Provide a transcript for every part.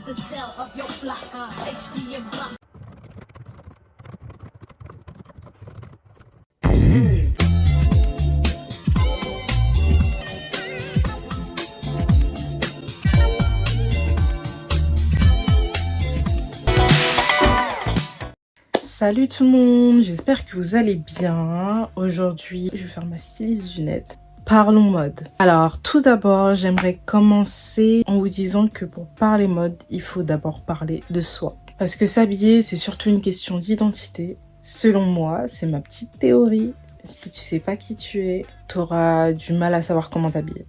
Salut tout le monde, j'espère que vous allez bien. Aujourd'hui, je vais faire ma styliste Junette. Parlons mode. Alors, tout d'abord, j'aimerais commencer en vous disant que pour parler mode, il faut d'abord parler de soi. Parce que s'habiller, c'est surtout une question d'identité. Selon moi, c'est ma petite théorie. Si tu sais pas qui tu es, t'auras du mal à savoir comment t'habiller.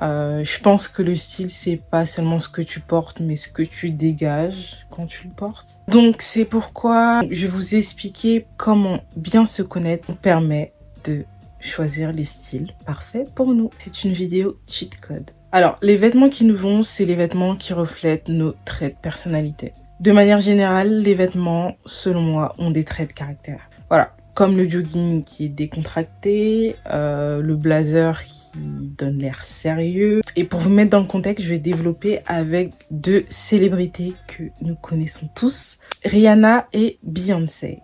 Je pense que le style, c'est pas seulement ce que tu portes, mais ce que tu dégages quand tu le portes. Donc, c'est pourquoi je vais vous expliquer comment bien se connaître nous permet de choisir les styles parfaits pour nous. C'est une vidéo cheat code. Alors, les vêtements qui nous vont, c'est les vêtements qui reflètent nos traits de personnalité. De manière générale, les vêtements, selon moi, ont des traits de caractère. Voilà, comme le jogging qui est décontracté, le blazer qui donne l'air sérieux. Et pour vous mettre dans le contexte, je vais développer avec deux célébrités que nous connaissons tous, Rihanna et Beyoncé.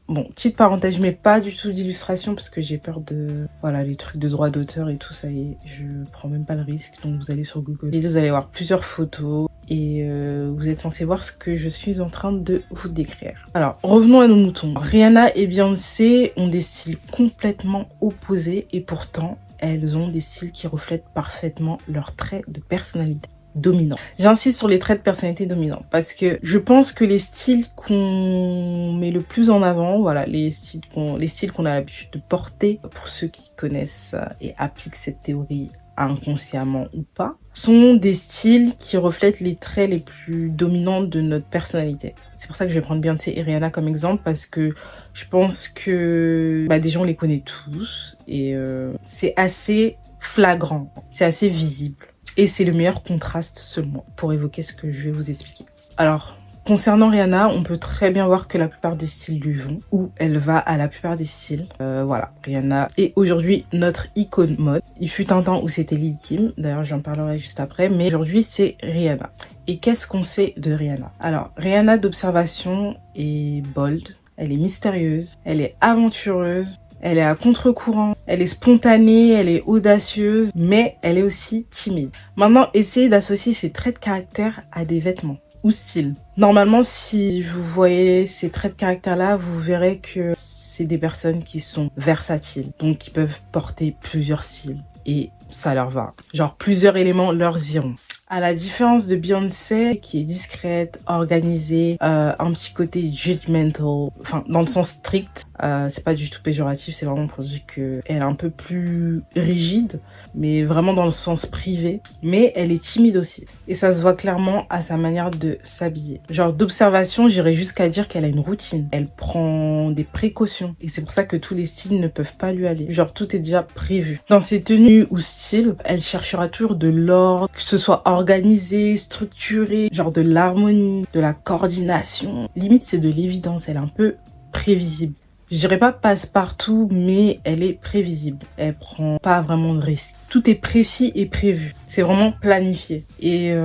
Bon, petite parenthèse, je mets pas du tout d'illustration parce que j'ai peur de... Voilà, les trucs de droit d'auteur et tout, ça y est, je prends même pas le risque. Donc vous allez sur Google et vous allez voir plusieurs photos et vous êtes censé voir ce que je suis en train de vous décrire. Alors, revenons à nos moutons. Rihanna et Beyoncé ont des styles complètement opposés et pourtant, elles ont des styles qui reflètent parfaitement leurs traits de personnalité dominants. J'insiste sur les traits de personnalité dominants parce que je pense que les styles qu'on met le plus en avant, voilà, les styles qu'on a l'habitude de porter, pour ceux qui connaissent et appliquent cette théorie inconsciemment ou pas, sont des styles qui reflètent les traits les plus dominants de notre personnalité. C'est pour ça que je vais prendre Beyoncé et Rihanna comme exemple parce que je pense que des gens les connaissent tous et c'est assez flagrant, c'est assez visible. Et c'est le meilleur contraste selon moi pour évoquer ce que je vais vous expliquer. Alors, concernant Rihanna, on peut très bien voir que la plupart des styles lui vont, ou elle va à la plupart des styles. Voilà, Rihanna est aujourd'hui notre icône mode. Il fut un temps où c'était Lil Kim, d'ailleurs j'en parlerai juste après, mais aujourd'hui c'est Rihanna. Et qu'est-ce qu'on sait de Rihanna? Alors, Rihanna d'observation est bold, elle est mystérieuse, elle est aventureuse, elle est à contre-courant, elle est spontanée, elle est audacieuse, mais elle est aussi timide. Maintenant, essayez d'associer ces traits de caractère à des vêtements ou styles. Normalement, si vous voyez ces traits de caractère-là, vous verrez que c'est des personnes qui sont versatiles, donc qui peuvent porter plusieurs styles et ça leur va. Genre, plusieurs éléments leur iront. À la différence de Beyoncé, qui est discrète, organisée, un petit côté judgmental, enfin dans le sens strict, c'est pas du tout péjoratif, c'est vraiment pour dire qu'elle est un peu plus rigide, mais vraiment dans le sens privé, mais elle est timide aussi. Et ça se voit clairement à sa manière de s'habiller. Genre d'observation, j'irais jusqu'à dire qu'elle a une routine, elle prend des précautions, et c'est pour ça que tous les styles ne peuvent pas lui aller. Genre tout est déjà prévu. Dans ses tenues ou styles, elle cherchera toujours de l'ordre, que ce soit organisé, structuré, genre de l'harmonie, de la coordination. Limite, c'est de l'évidence, elle est un peu prévisible. Je dirais pas passe-partout, mais elle est prévisible. Elle prend pas vraiment de risques. Tout est précis et prévu. C'est vraiment planifié. Et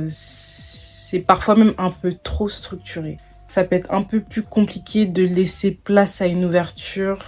c'est parfois même un peu trop structuré. Ça peut être un peu plus compliqué de laisser place à une ouverture,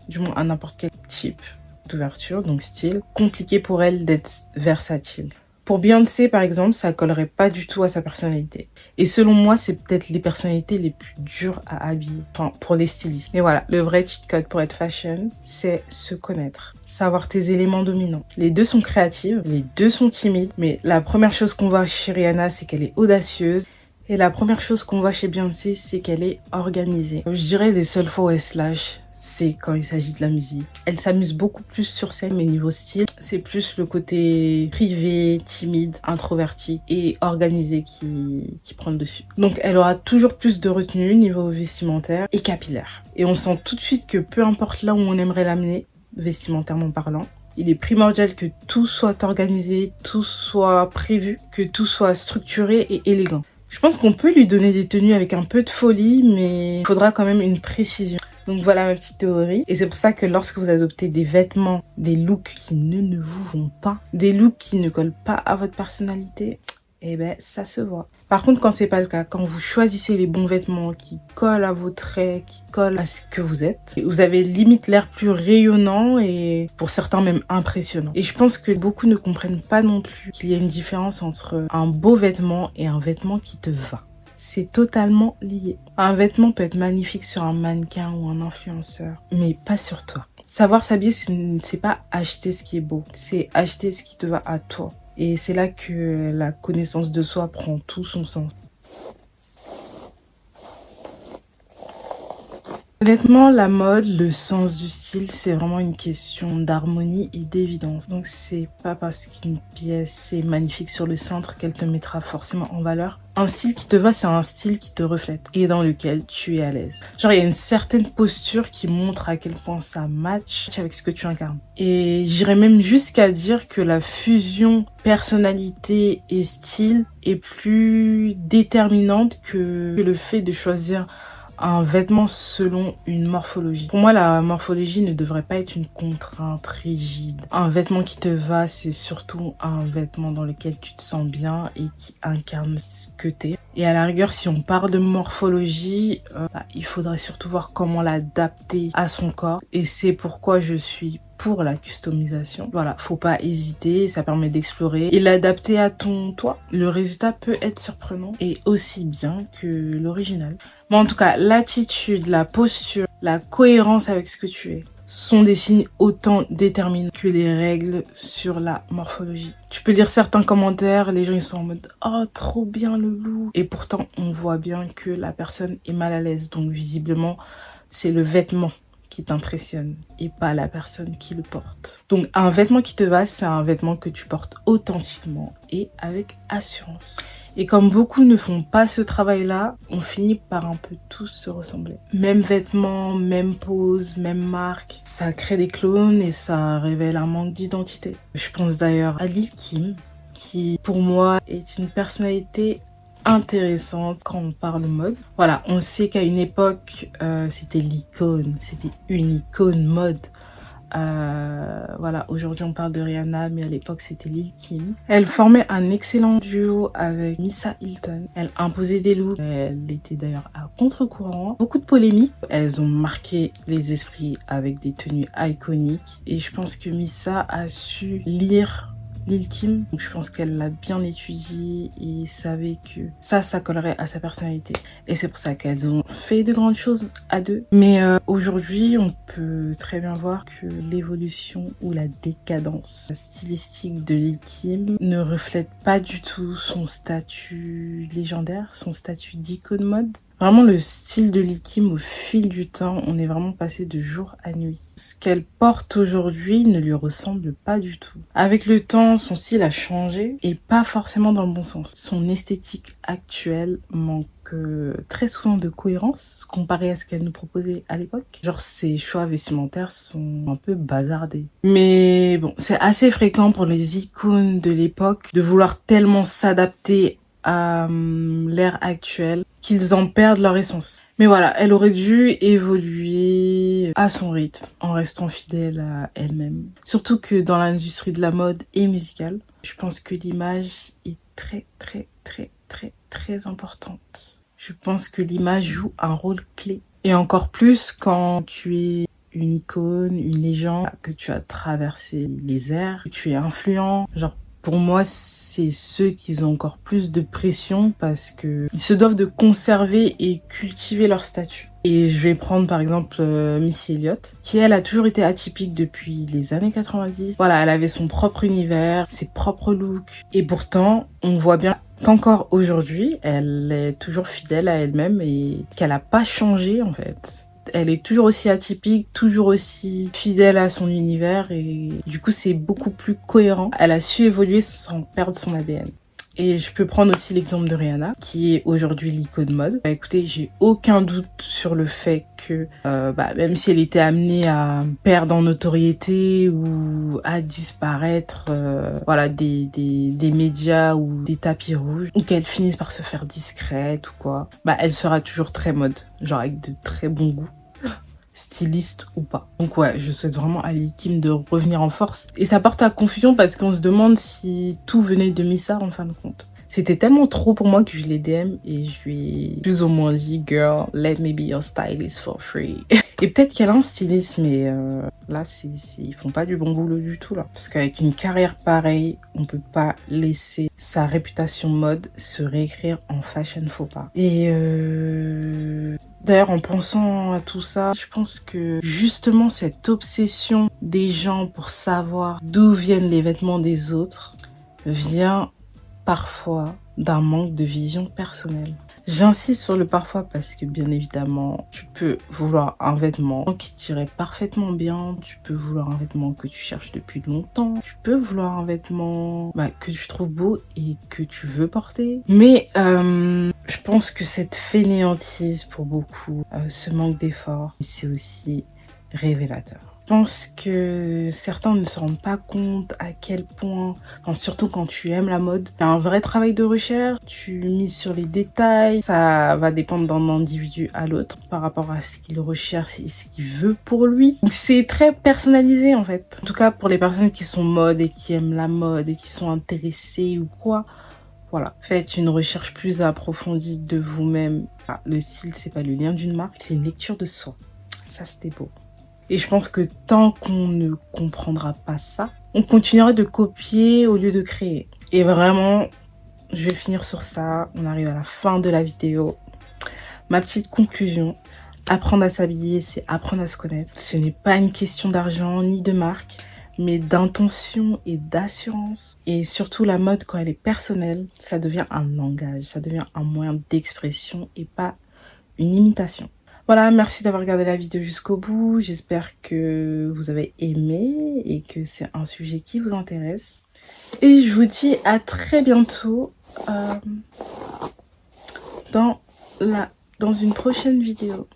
du moins à n'importe quel type d'ouverture, donc style. Compliqué pour elle d'être versatile. Pour Beyoncé, par exemple, ça collerait pas du tout à sa personnalité. Et selon moi, c'est peut-être les personnalités les plus dures à habiller. Enfin, pour les stylistes. Mais voilà, le vrai cheat code pour être fashion, c'est se connaître. Savoir tes éléments dominants. Les deux sont créatives, les deux sont timides. Mais la première chose qu'on voit chez Rihanna, c'est qu'elle est audacieuse. Et la première chose qu'on voit chez Beyoncé, c'est qu'elle est organisée. Je dirais les seules fois où elle se lâche, c'est quand il s'agit de la musique. Elle s'amuse beaucoup plus sur scène, mais niveau style, c'est plus le côté privé, timide, introverti et organisé qui prend le dessus. Donc elle aura toujours plus de retenue niveau vestimentaire et capillaire. Et on sent tout de suite que peu importe là où on aimerait l'amener, vestimentairement parlant, il est primordial que tout soit organisé, tout soit prévu, que tout soit structuré et élégant. Je pense qu'on peut lui donner des tenues avec un peu de folie, mais il faudra quand même une précision. Donc voilà ma petite théorie. Et c'est pour ça que lorsque vous adoptez des vêtements, des looks qui ne vous vont pas, des looks qui ne collent pas à votre personnalité, eh ben ça se voit. Par contre, quand c'est pas le cas, quand vous choisissez les bons vêtements qui collent à vos traits, qui collent à ce que vous êtes, vous avez limite l'air plus rayonnant et pour certains même impressionnant. Et je pense que beaucoup ne comprennent pas non plus qu'il y a une différence entre un beau vêtement et un vêtement qui te va. C'est totalement lié. Un vêtement peut être magnifique sur un mannequin ou un influenceur, mais pas sur toi. Savoir s'habiller, c'est pas acheter ce qui est beau, c'est acheter ce qui te va à toi. Et c'est là que la connaissance de soi prend tout son sens. Honnêtement, la mode, le sens du style, c'est vraiment une question d'harmonie et d'évidence. Donc c'est pas parce qu'une pièce est magnifique sur le cintre qu'elle te mettra forcément en valeur. Un style qui te va, c'est un style qui te reflète et dans lequel tu es à l'aise. Genre, il y a une certaine posture qui montre à quel point ça match avec ce que tu incarnes. Et j'irais même jusqu'à dire que la fusion personnalité et style est plus déterminante que le fait de choisir un vêtement selon une morphologie. Pour moi, la morphologie ne devrait pas être une contrainte rigide. Un vêtement qui te va, c'est surtout un vêtement dans lequel tu te sens bien et qui incarne ce que t'es. Et à la rigueur, si on parle de morphologie, il faudrait surtout voir comment l'adapter à son corps. Et c'est pourquoi je suis pour la customisation. Voilà, faut pas hésiter, ça permet d'explorer et l'adapter à ton toi. Le résultat peut être surprenant et aussi bien que l'original. Mais en tout cas, l'attitude, la posture, la cohérence avec ce que tu es sont des signes autant déterminants que les règles sur la morphologie. Tu peux lire certains commentaires, les gens ils sont en mode « Oh, trop bien le look !» Et pourtant, on voit bien que la personne est mal à l'aise. Donc visiblement, c'est le vêtement qui t'impressionne et pas la personne qui le porte. Donc un vêtement qui te va, c'est un vêtement que tu portes authentiquement et avec assurance. Et comme beaucoup ne font pas ce travail-là, on finit par un peu tous se ressembler. Même vêtements, même pose, même marque, ça crée des clones et ça révèle un manque d'identité. Je pense d'ailleurs à Lil Kim, qui pour moi est une personnalité intéressante quand on parle de mode. Voilà, on sait qu'à une époque, c'était l'icône, c'était une icône mode. Voilà, aujourd'hui on parle de Rihanna, mais à l'époque c'était Lil Kim. Elle formait un excellent duo avec Missa Hilton. Elle imposait des looks, elle était d'ailleurs à contre-courant. Beaucoup de polémiques. Elles ont marqué les esprits avec des tenues iconiques. Et je pense que Missa a su lire Lil Kim, donc je pense qu'elle l'a bien étudié et savait que ça collerait à sa personnalité. Et c'est pour ça qu'elles ont fait de grandes choses à deux. Mais aujourd'hui, on peut très bien voir que l'évolution ou la décadence stylistique de Lil Kim ne reflète pas du tout son statut légendaire, son statut d'icône mode. Vraiment, le style de Lil Kim, au fil du temps, on est vraiment passé de jour à nuit. Ce qu'elle porte aujourd'hui ne lui ressemble pas du tout. Avec le temps, son style a changé et pas forcément dans le bon sens. Son esthétique actuelle manque très souvent de cohérence comparé à ce qu'elle nous proposait à l'époque. Genre, ses choix vestimentaires sont un peu bazardés. Mais bon, c'est assez fréquent pour les icônes de l'époque de vouloir tellement s'adapter à l'ère actuelle qu'ils en perdent leur essence. Mais voilà, elle aurait dû évoluer à son rythme en restant fidèle à elle-même. Surtout que dans l'industrie de la mode et musicale, je pense que l'image est très importante. Je pense que l'image joue un rôle clé. Et encore plus quand tu es une icône, une légende, que tu as traversé les airs, que tu es influent. Genre, pour moi, c'est ceux qui ont encore plus de pression parce que ils se doivent de conserver et cultiver leur statut. Et je vais prendre par exemple Missy Elliott, qui elle a toujours été atypique depuis les années 90. Voilà, elle avait son propre univers, ses propres looks. Et pourtant, on voit bien qu'encore aujourd'hui, elle est toujours fidèle à elle-même et qu'elle n'a pas changé en fait. Elle est toujours aussi atypique, toujours aussi fidèle à son univers et du coup c'est beaucoup plus cohérent. Elle a su évoluer sans perdre son ADN. Et je peux prendre aussi l'exemple de Rihanna, qui est aujourd'hui l'icône mode. Bah, écoutez, j'ai aucun doute sur le fait que même si elle était amenée à perdre en notoriété ou à disparaître voilà, des médias ou des tapis rouges, ou qu'elle finisse par se faire discrète ou quoi, bah elle sera toujours très mode, genre avec de très bons goûts. Styliste ou pas. Donc ouais, je souhaite vraiment à Lil Kim de revenir en force. Et ça porte à confusion parce qu'on se demande si tout venait de Missa en fin de compte. C'était tellement trop pour moi que je l'ai DM et je lui ai plus ou moins dit « Girl, let me be your stylist for free ». Et peut-être qu'elle a un styliste, mais là, ils font pas du bon boulot du tout, là. Parce qu'avec une carrière pareille, on peut pas laisser sa réputation mode se réécrire en fashion faux pas. Et d'ailleurs, en pensant à tout ça, je pense que justement cette obsession des gens pour savoir d'où viennent les vêtements des autres vient parfois d'un manque de vision personnelle. J'insiste sur le parfois parce que bien évidemment, tu peux vouloir un vêtement qui t'irait parfaitement bien, tu peux vouloir un vêtement que tu cherches depuis longtemps, tu peux vouloir un vêtement que tu trouves beau et que tu veux porter. Mais je pense que cette fainéantise pour beaucoup, ce manque d'effort, c'est aussi révélateur. Je pense que certains ne se rendent pas compte à quel point, surtout quand tu aimes la mode, il y a un vrai travail de recherche, tu mises sur les détails, ça va dépendre d'un individu à l'autre par rapport à ce qu'il recherche et ce qu'il veut pour lui. C'est très personnalisé en fait. En tout cas pour les personnes qui sont mode et qui aiment la mode et qui sont intéressées ou quoi. Voilà, faites une recherche plus approfondie de vous-même. Le style, c'est pas le lien d'une marque, c'est une lecture de soi. Ça, c'était beau. Et je pense que tant qu'on ne comprendra pas ça, on continuera de copier au lieu de créer. Et vraiment, je vais finir sur ça. On arrive à la fin de la vidéo. Ma petite conclusion, apprendre à s'habiller, c'est apprendre à se connaître. Ce n'est pas une question d'argent ni de marque, mais d'intention et d'assurance. Et surtout, la mode, quand elle est personnelle, ça devient un langage, ça devient un moyen d'expression et pas une imitation. Voilà, merci d'avoir regardé la vidéo jusqu'au bout. J'espère que vous avez aimé et que c'est un sujet qui vous intéresse. Et je vous dis à très bientôt dans une prochaine vidéo.